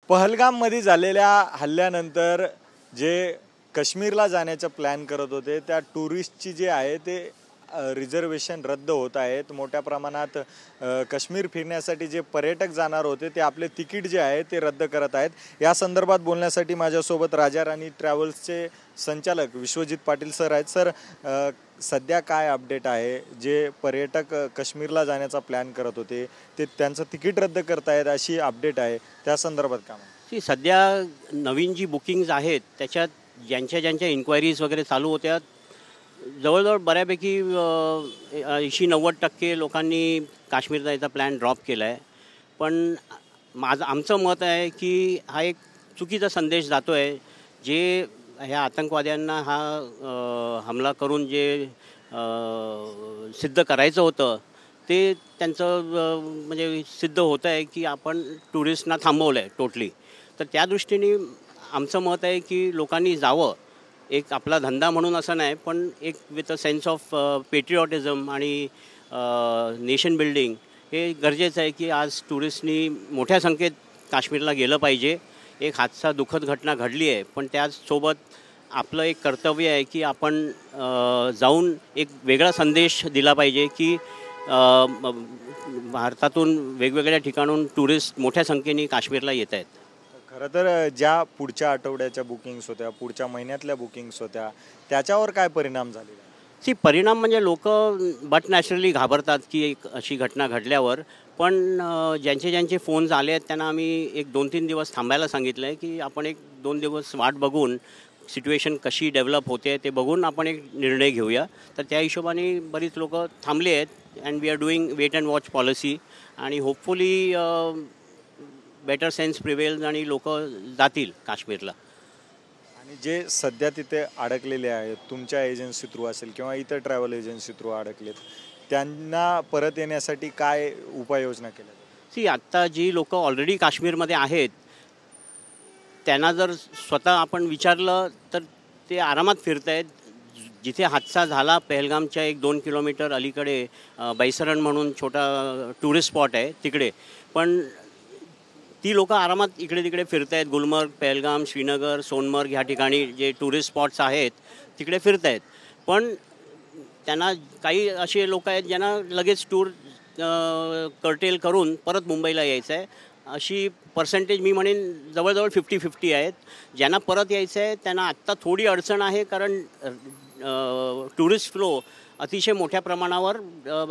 पहलगाममध्ये झालेल्या हल्ल्यानंतर जे काश्मीरला जाण्याचा प्लॅन करत होते त्या टुरिस्टची जे आहे ते रिझर्वेशन रद्द होत आहेत। मोठ्या प्रमाणात काश्मीर फिरण्यासाठी जे पर्यटक जाणार होते ते आपले तिकीट जे आहे ते रद्द करत आहेत। या संदर्भात बोलण्यासाठी माझ्यासोबत राजा राणी ट्रॅव्हल्सचे संचालक विश्वजित पाटील सर आहेत। सर, सध्या काय अपडेट आहे? जे पर्यटक काश्मीरला जाण्याचा प्लॅन करत होते ते त्यांचं तिकीट रद्द करतायत अशी अपडेट आहे, त्या संदर्भात काय म्हणता? सध्या नवीन जी बुकिंग्स आहेत त्याच्यात ज्यांच्या इन्क्वायरीज वगैरे चालू होत्या जवळजवळ बऱ्यापैकी 80-90% लोकांनी काश्मीर जायचा प्लॅन ड्रॉप केला आहे। पण आमचं मत आहे की हा एक चुकीचा संदेश जातो आहे। जे ह्या आतंकवाद्यांना हा हमला करून जे सिद्ध करायचं होतं ते त्यांचं म्हणजे सिद्ध होतं आहे की आपण टुरिस्टना थांबवलं आहे टोटली। तर त्या दृष्टीने आमचं मत आहे की लोकांनी जावं, एक आपला धंदा म्हणून असं नाही पण एक विथ अ सेन्स ऑफ पेट्रिऑटिझम आणि नेशन बिल्डिंग हे गरजेचं आहे की आज टुरिस्टनी मोठ्या संख्येत काश्मीरला गेलं पाहिजे। एक हादसा दुःखद घटना घडली आहे पण त्याचसोबत आपलं एक कर्तव्य आहे की आपण जाऊन एक वेगळा संदेश दिला पाहिजे की भारतातून वेगवेगळ्या ठिकाणून टुरिस्ट मोठ्या संख्येने काश्मीरला येत आहेत। खरं तर ज्या पुढच्या आठवड्याच्या बुकिंग्स होत्या, पुढच्या महिन्यातल्या बुकिंग्स होत्या, त्याच्यावर काय परिणाम झालेला? परिणाम म्हणजे लोक बट नॅचरली घाबरतात की एक अशी घटना घडल्यावर। पण ज्यांचे फोन्स आले आहेत त्यांना आम्ही एक 2-3 दिवस थांबायला सांगितलं आहे की आपण एक 2 दिवस वाट बघून सिच्युएशन कशी डेव्हलप होते ते बघून आपण एक निर्णय घेऊया। तर त्या हिशोबाने बरीच लोक थांबले आहेत and we are doing wait and watch policy आणि होपफुली बेटर सेन्स प्रिवेल्स आणि लोक जातील काश्मीरला। आणि जे सध्या तिथे अडकलेले आहेत, तुमच्या एजन्सी थ्रू असेल किंवा इतर ट्रॅव्हल एजन्सी थ्रू अडकलेत, त्यांना परत येण्यासाठी काय उपाययोजना केल्या? आत्ता जी लोक ऑलरेडी काश्मीरमध्ये आहेत त्यांना जर स्वतः आपण विचारलं तर ते आरामात फिरत आहेत। जिथे हादसा झाला पहलगामच्या 1-2 किलोमीटर अलीकडे बैसरण म्हणून छोटा टुरिस्ट स्पॉट आहे तिकडे, पण ती लोक आरामात इकडे तिकडे फिरत आहेत। गुलमर्ग, पहलगाम, श्रीनगर, सोनमर्ग ह्या ठिकाणी जे टुरिस्ट स्पॉट्स आहेत तिकडे फिरत आहेत। पण त्यांना काही असे लोक आहेत ज्यांना लगेच टूर कर्टेल करून परत मुंबईला यायचं आहे। अशी पर्सेंटेज मी म्हणेन जवळजवळ 50-50 आहेत। ज्यांना परत यायचं आहे त्यांना आत्ता थोडी अडचण आहे कारण टुरिस्ट फ्लो अतिशय मोठ्या प्रमाणावर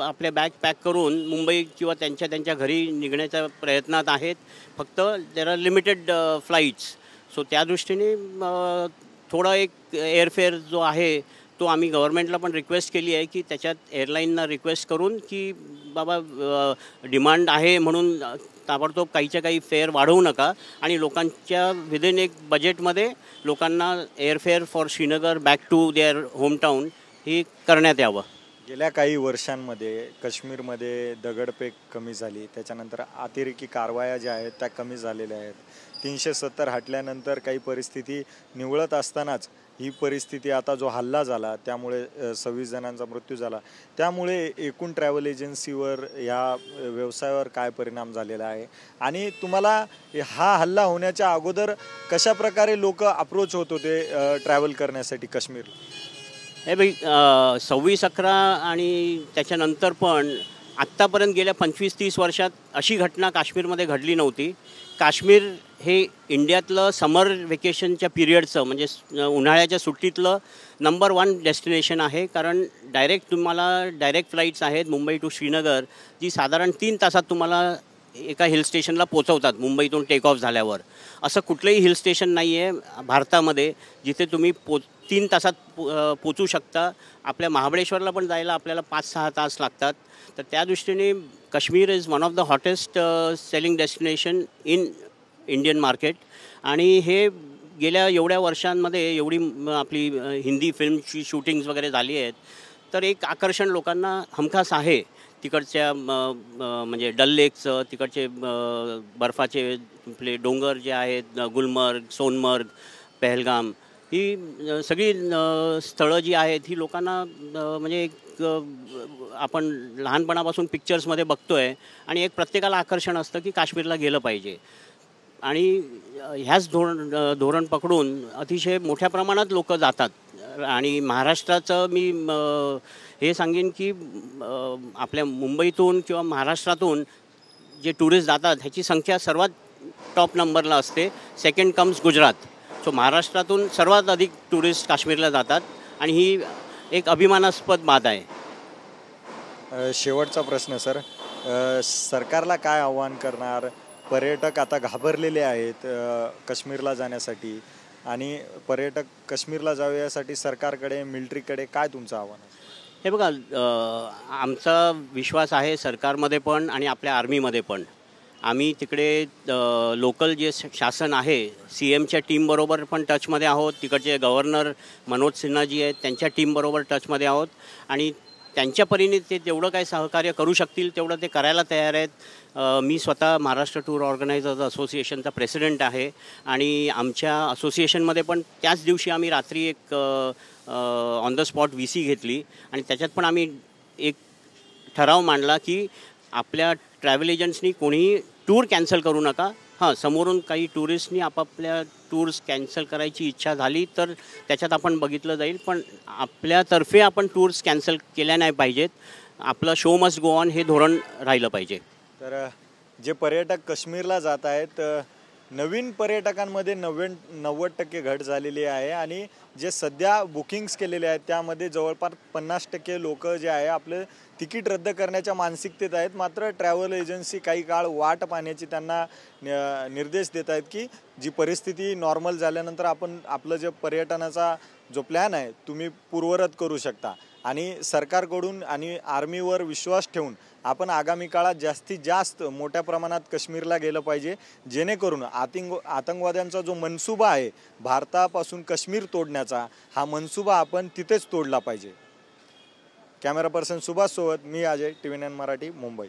आपल्या बॅग पॅक करून मुंबई किंवा त्यांच्या घरी निघण्याच्या प्रयत्नात आहेत। फक्त there are limited flights. So त्या दृष्टीने थोडा एक एअरफेअर जो आहे तो आम्ही गव्हर्नमेंटला पण रिक्वेस्ट केली आहे की त्याच्यात एअरलाईनना रिक्वेस्ट करून की बाबा डिमांड आहे म्हणून ताबडतोब काहीच्या काही फेअर वाढवू नका आणि लोकांच्या विदिन एक बजेटमध्ये लोकांना airfare for Srinagar back to their hometown ही करण्यात यावं। गेल्या काही वर्षांमध्ये काश्मीरमध्ये दगडफेक कमी झाली, त्याच्यानंतर अतिरेकी कारवाया ज्या आहेत त्या कमी झालेल्या आहेत। 370 हटल्यानंतर काही परिस्थिती निवळत असतानाच ही परिस्थिती आता जो हल्ला झाला त्यामुळे 26 जणांचा मृत्यू झाला, त्यामुळे एकूण ट्रॅव्हल एजन्सीवर या व्यवसायावर काय परिणाम झालेला आहे आणि तुम्हाला हा हल्ला होण्याच्या अगोदर कशा प्रकारे लोक अप्रोच होत होते ट्रॅव्हल करण्यासाठी काश्मीर? हे बाई 26/11 आणि त्याच्यानंतर पण आत्तापर्यंत गेल्या 25-30 वर्षात अशी घटना काश्मीरमध्ये घडली नव्हती। काश्मीर हे इंडियातलं समर वेकेशनच्या पिरियडचं म्हणजे उन्हाळ्याच्या सुट्टीतलं नंबर 1 डेस्टिनेशन आहे कारण तुम्हाला डायरेक्ट फ्लाईट्स आहेत मुंबई टू श्रीनगर जी साधारण 3 तासात तुम्हाला एका हिल स्टेशनला पोचवतात मुंबईतून टेक ऑफ झाल्यावर। असं कुठलंही हिल स्टेशन नाही आहे भारतामध्ये जिथे तुम्ही 3 तासात पोचू शकता। आपल्या महाबळेश्वरला पण जायला आपल्याला 5-6 तास लागतात। तर त्या दृष्टीने Kashmir is one of the hottest selling destination in Indian market आणि हे गेल्या एवढ्या वर्षांमध्ये एवढी आपली हिंदी फिल्मची शूटिंग्स वगैरे झाली आहेत तर एक आकर्षण लोकांना हमखास आहे। तिकडच्या म्हणजे डल लेकचं तिकडचे बर्फाचे आपले डोंगर जे आहेत गुलमर्ग, सोनमर्ग, पहलगाम ही सगळी स्थळं जी आहेत ही लोकांना म्हणजे एक आपण लहानपणापासून पिक्चर्समध्ये बघतो आहे आणि एक प्रत्येकाला आकर्षण असतं की काश्मीरला गेलं पाहिजे। आणि ह्याच धोरण पकडून अतिशय मोठ्या प्रमाणात लोक जातात आणि महाराष्ट्राचं मी हे सांगेन की आपल्या मुंबईतून किंवा महाराष्ट्रातून जे टुरिस्ट जातात ह्याची संख्या सर्वात टॉप नंबरला असते. Second comes Gujarat. सो महाराष्ट्रातून सर्वात अधिक टुरिस्ट काश्मीरला जातात आणि ही एक अभिमानास्पद बाब आहे. शेवटचा प्रश्न सर, सरकारला काय आव्हान करणार? पर्यटक आता घाबरलेले आहेत काश्मीरला जाण्यासाठी आणि पर्यटक काश्मीरला जावे यासाठी सरकारकडे मिलिटरीकडे काय तुमचं आव्हान आहे? हे बघा, आमचा विश्वास आहे सरकारमध्ये पण आणि आपल्या आर्मीमध्ये पण. आम्ही तिकडे लोकल जे शासन आहे CMच्या टीमबरोबर पण टचमध्ये आहोत. तिकडचे गव्हर्नर मनोज सिन्हाजी आहेत त्यांच्या टीमबरोबर टचमध्ये आहोत आणि त्यांच्या परीने ते तेवढं काय सहकार्य करू शकतील तेवढं ते करायला तयार आहेत. मी स्वतः महाराष्ट्र टूर ऑर्गनायझर्स असोसिएशनचा प्रेसिडेंट आहे आणि आमच्या असोसिएशनमध्ये पण त्याच दिवशी आम्ही रात्री एक ऑन द स्पॉट VC घेतली आणि त्याच्यात पण आम्ही एक ठराव मांडला की आपल्या ट्रॅव्हल एजंट्सनी कोणीही टूर कॅन्सल करू नका. हां, समोरून काही टुरिस्टनी आपापल्या टूर्स कॅन्सल करायची इच्छा झाली तर त्याच्यात आपण बघितलं जाईल, पण आपल्यातर्फे आपण टूर्स कॅन्सल केल्या नाही पाहिजेत. आपलं शो मस्ट गो ऑन हे धोरण राहिलं पाहिजे. तर जे पर्यटक काश्मीरला जात आहेत, नवीन पर्यटकांमध्ये 90% घट झालेली आहे आणि जे सध्या बुकिंग्स केलेले आहेत त्यामध्ये जवळपास 50% लोक जे आहे आपलं तिकीट रद्द करण्याच्या मानसिकतेत आहेत. मात्र ट्रॅव्हल एजन्सी काही काळ वाट पाहण्याची त्यांना निर्देश देत आहेत की जी परिस्थिती नॉर्मल झाल्यानंतर आपण आपलं जे पर्यटनाचा जो प्लॅन आहे तुम्ही पूर्वरत करू शकता. आणि सरकारकडून आणि आर्मीवर विश्वास ठेवून आपण आगामी काळात जास्तीत जास्त मोठ्या प्रमाणात काश्मीरला गेलं पाहिजे, जेणेकरून आतंकवाद्यांचा जो मनसुबा आहे भारतापासून काश्मीर तोडण्याचा, हा मनसुबा आपण तिथेच तोडला पाहिजे. कॅमेरा पर्सन सुभाष सोबत मी अजय, TV9 मराठी, मुंबई.